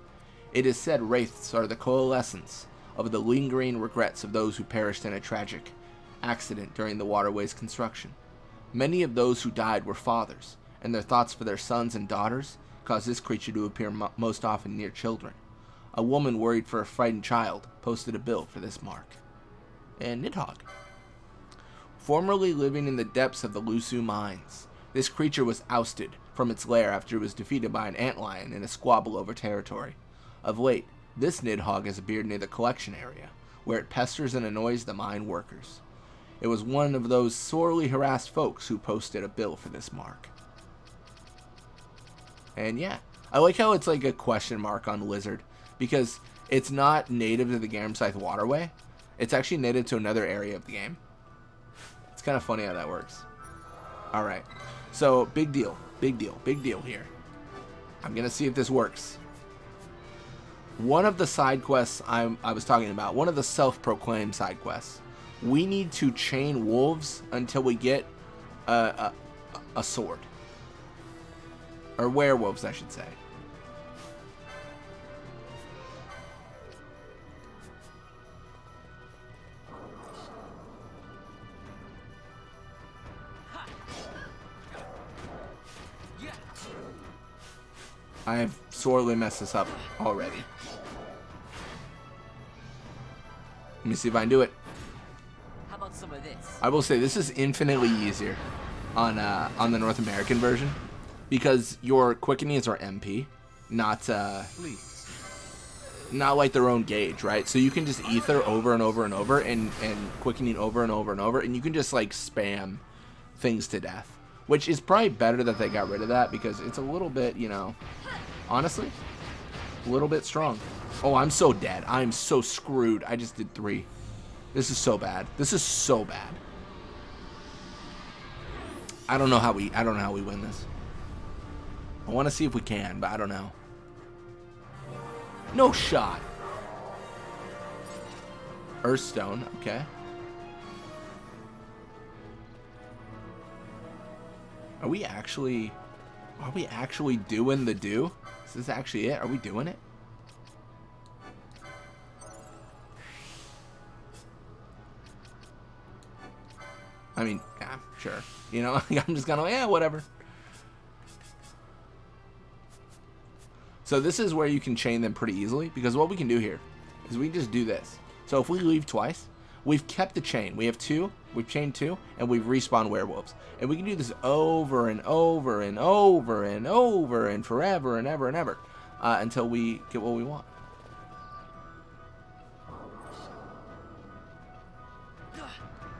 it is said wraiths are the coalescence of the lingering regrets of those who perished in a tragic accident during the waterway's construction. Many of those who died were fathers, and their thoughts for their sons and daughters caused this creature to appear most often near children. A woman worried for a frightened child posted a bill for this mark. And Nidhogg. Formerly living in the depths of the Lusu mines, this creature was ousted from its lair after it was defeated by an antlion in a squabble over territory. Of late, this Nidhogg has appeared near the collection area, where it pesters and annoys the mine workers. It was one of those sorely harassed folks who posted a bill for this mark. And yeah, I like how it's like a question mark on lizard, because it's not native to the Garam-Scythe waterway. It's actually native to another area of the game. It's kind of funny how that works. Alright, so big deal here. I'm going to see if this works. One of the side quests I was talking about, one of the self-proclaimed side quests, we need to chain wolves until we get a sword. Or werewolves, I should say. I have sorely messed this up already. Let me see if I can do it. How about some of this? I will say this is infinitely easier on the North American version, because your quickenings are MP, not like their own gauge, right? So you can just ether over and over and over, and quickening over and over and over, and you can just like spam things to death. Which is probably better that they got rid of that, because it's a little bit, you know, honestly, a little bit strong. Oh, I'm so dead. I'm so screwed. I just did 3. This is so bad. This is so bad. I don't know how we win this. I want to see if we can, but I don't know. No shot. Earthstone, okay. Are we actually doing the do? Is this actually it? Are we doing it? I mean, yeah, sure. You know, I'm just gonna, yeah, whatever. So this is where you can chain them pretty easily, because what we can do here is we just do this. So if we leave twice, we've kept the chain. We have 2, we've chained 2, and we've respawned werewolves. And we can do this over and over and over and over and forever and ever and ever until we get what we want.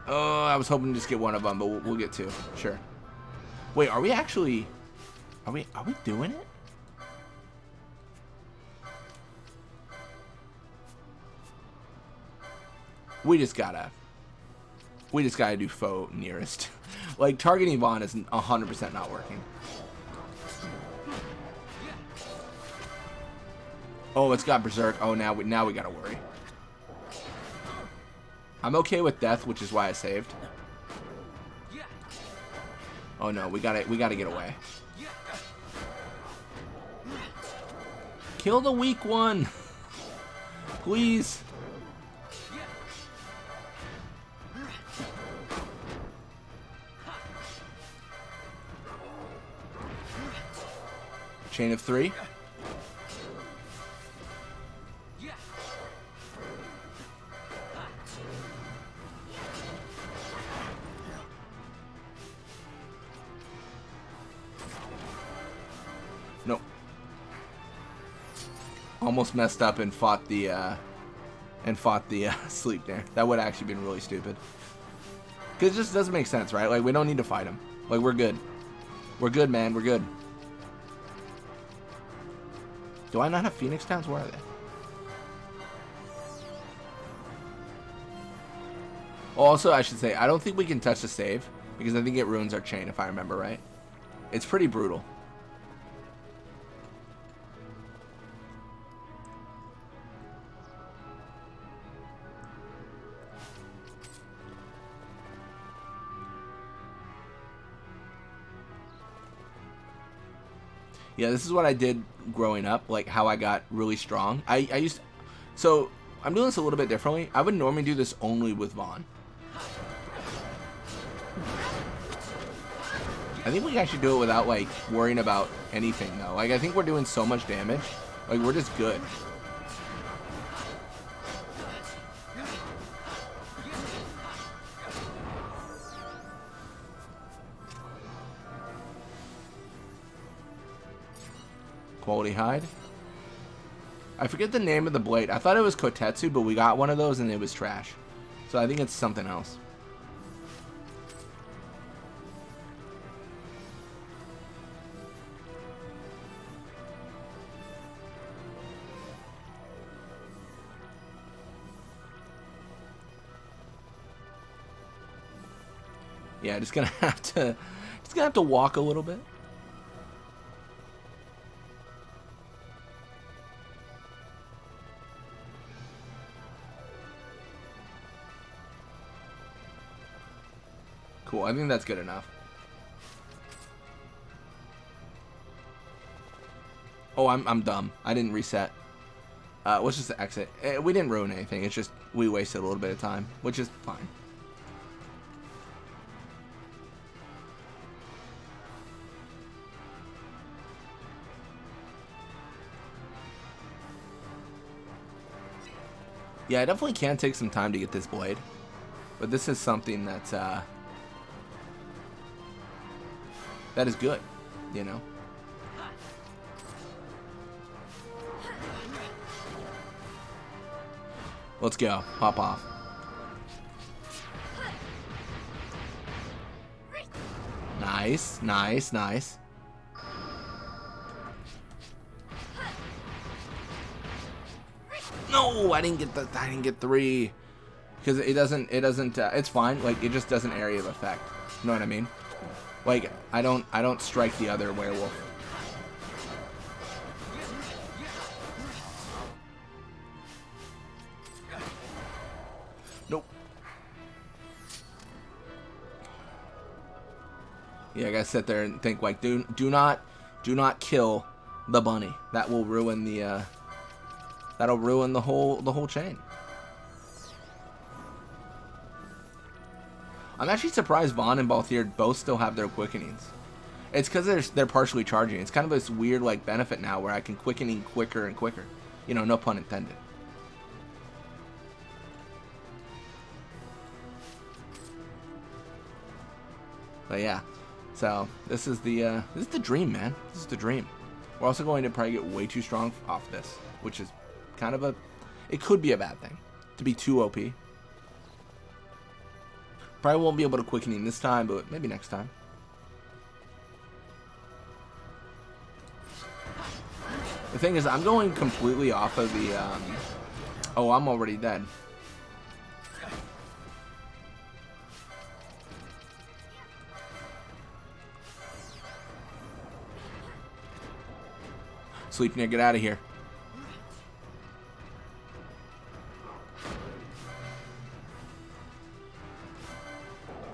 Oh, I was hoping to just get one of them, but we'll get 2. Sure. Wait, are we actually... Are we doing it? We just gotta do faux nearest. Like, targeting Vaughn is 100% not working. Oh, it's got Berserk. Oh, now we gotta worry. I'm okay with death, which is why I saved. Oh no, we gotta get away. Kill the weak one, please. Chain of 3. Nope. Almost messed up and fought the sleep there. That would have actually been really stupid. Because it just doesn't make sense, right? Like, we don't need to fight him. Like, we're good. We're good, man. We're good. Do I not have Phoenix Towns? Where are they? Also, I should say, I don't think we can touch the save. Because I think it ruins our chain, if I remember right. It's pretty brutal. Yeah, this is what I did growing up, like how I got really strong. So I'm doing this a little bit differently. I would normally do this only with Vaughn. I think we can actually do it without like worrying about anything though. Like I think we're doing so much damage. Like we're just good. Quality hide. I forget the name of the blade. I thought it was Kotetsu, but we got one of those and it was trash. So I think it's something else. Yeah, just gonna have to walk a little bit. Cool, I think that's good enough. Oh, I'm dumb. I didn't reset. Let's just exit. We didn't ruin anything. It's just we wasted a little bit of time, which is fine. Yeah, I definitely can take some time to get this blade. But this is something that's, that is good, you know? Let's go. Hop off. Nice, nice, nice. No, I didn't get 3 because it doesn't it's fine, like it just doesn't area of effect. You know what I mean? Like I don't strike the other werewolf. Nope. Yeah, I gotta sit there and think like do not kill the bunny. That will ruin the that'll ruin the whole chain. I'm actually surprised Vaughn and Balthier both still have their quickenings. It's because they're partially charging. It's kind of this weird like benefit now where I can quickening quicker and quicker. You know, no pun intended. But yeah, so this is the dream, man. This is the dream. We're also going to probably get way too strong off this, which is kind of it could be a bad thing to be too OP. Probably won't be able to quickening this time, but maybe next time. The thing is, I'm going completely off of the, oh, I'm already dead. Sleepnir, get out of here.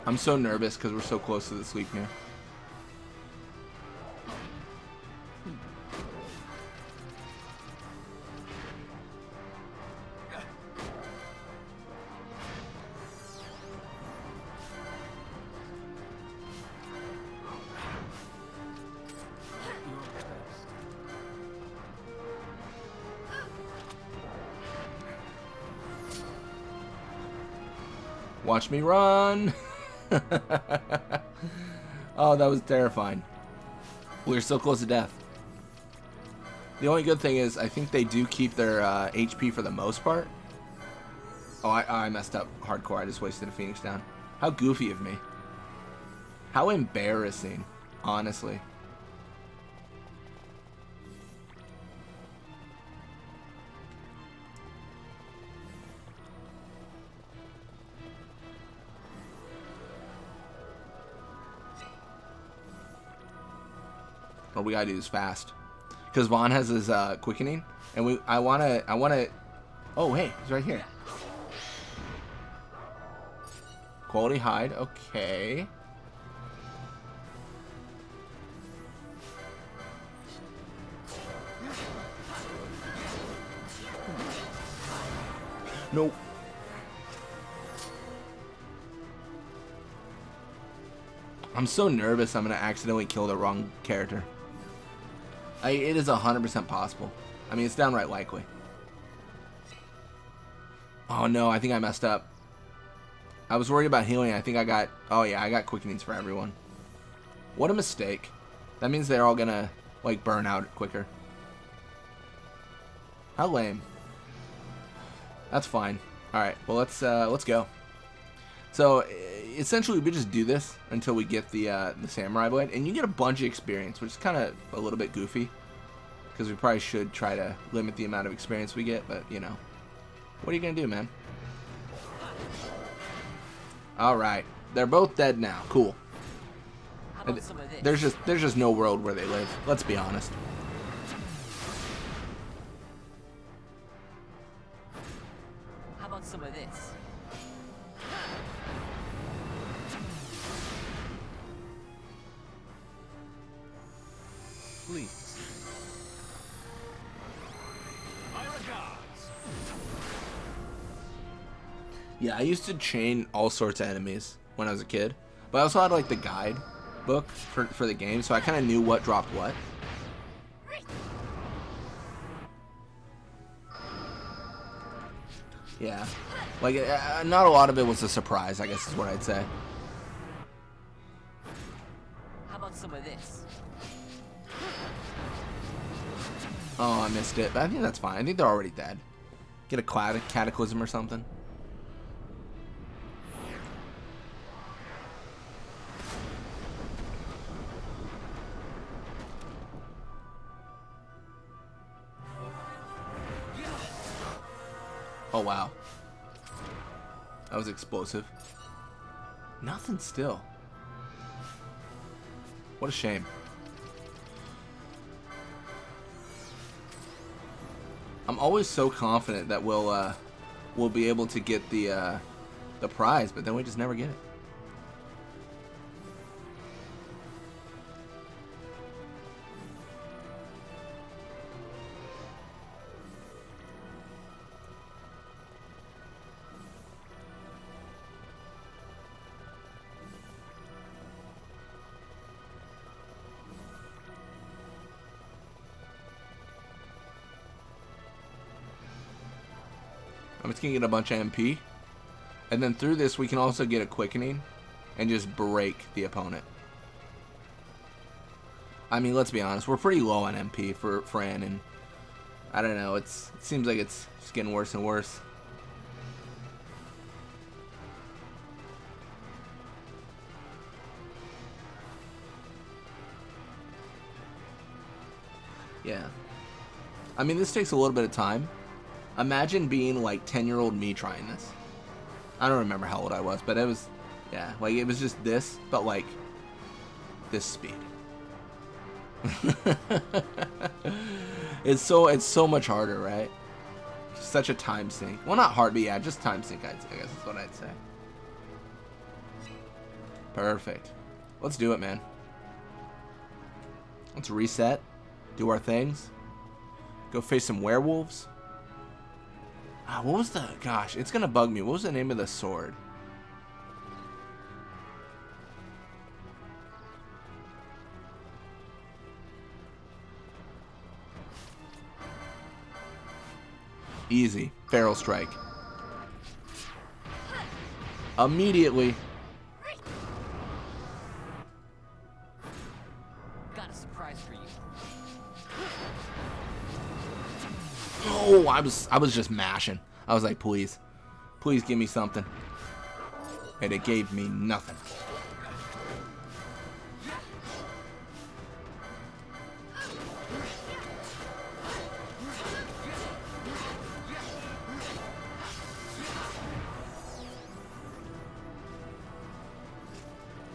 I'm so nervous because we're so close to the Sleepnir. Watch me run. Oh, that was terrifying. We were so close to death. The only good thing is I think they do keep their HP for the most part. Oh, I messed up hardcore. I just wasted a Phoenix down. How goofy of me. How embarrassing, honestly. What we gotta do is fast, because Vaughn has his quickening, and I wanna. Oh, hey, he's right here. Quality hide, okay. Nope. I'm so nervous I'm gonna accidentally kill the wrong character. It is 100% possible. I mean, it's downright likely. Oh no, I think I messed up. I was worried about healing. I think I got... Oh yeah, I got quickenings for everyone. What a mistake. That means they're all gonna, like, burn out quicker. How lame. That's fine. Alright, well, let's go. So, essentially, we just do this until we get the Samurai Blade. And you get a bunch of experience, which is kind of a little bit goofy. Because we probably should try to limit the amount of experience we get, but, you know. What are you going to do, man? Alright. They're both dead now. Cool. There's just no world where they live. Let's be honest. How about some of this? Please. Yeah, I used to chain all sorts of enemies when I was a kid, but I also had like the guide book for the game, so I kind of knew what dropped what. Yeah, like not a lot of it was a surprise, I guess is what I'd say. How about some of this? Oh, I missed it, but I think that's fine. I think they're already dead. Get a cataclysm or something. Oh, wow. That was explosive. Nothing still. What a shame. I'm always so confident that we'll be able to get the prize, but then we just never get it. I'm just gonna get a bunch of MP, and then through this we can also get a quickening and just break the opponent. I mean, let's be honest, we're pretty low on MP for Fran, and I don't know, it seems like it's just getting worse and worse. Yeah. I mean, this takes a little bit of time. Imagine being like 10-year-old me trying this. I don't remember how old I was, but it was, yeah, like it was just this, but like this speed. It's so much harder, right? Such a time sink. Well, not hard, but yeah, just time sink, I guess is what I'd say. Perfect. Let's do it, man. Let's reset, do our things, go face some werewolves. What was the... Gosh, it's going to bug me. What was the name of the sword? Easy. Feral Strike. immediately. Got a surprise for you. Oh, I was just mashing. I was like, please give me something. And it gave me nothing.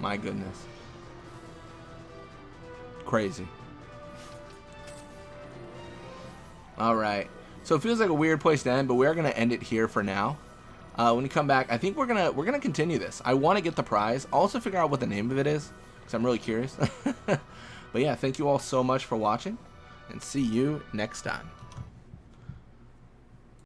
My goodness. Crazy. Alright. So it feels like a weird place to end, but we're going to end it here for now. When we come back, I think we're gonna continue this. I want to get the prize. I'll also figure out what the name of it is, because I'm really curious. But yeah, thank you all so much for watching, and see you next time.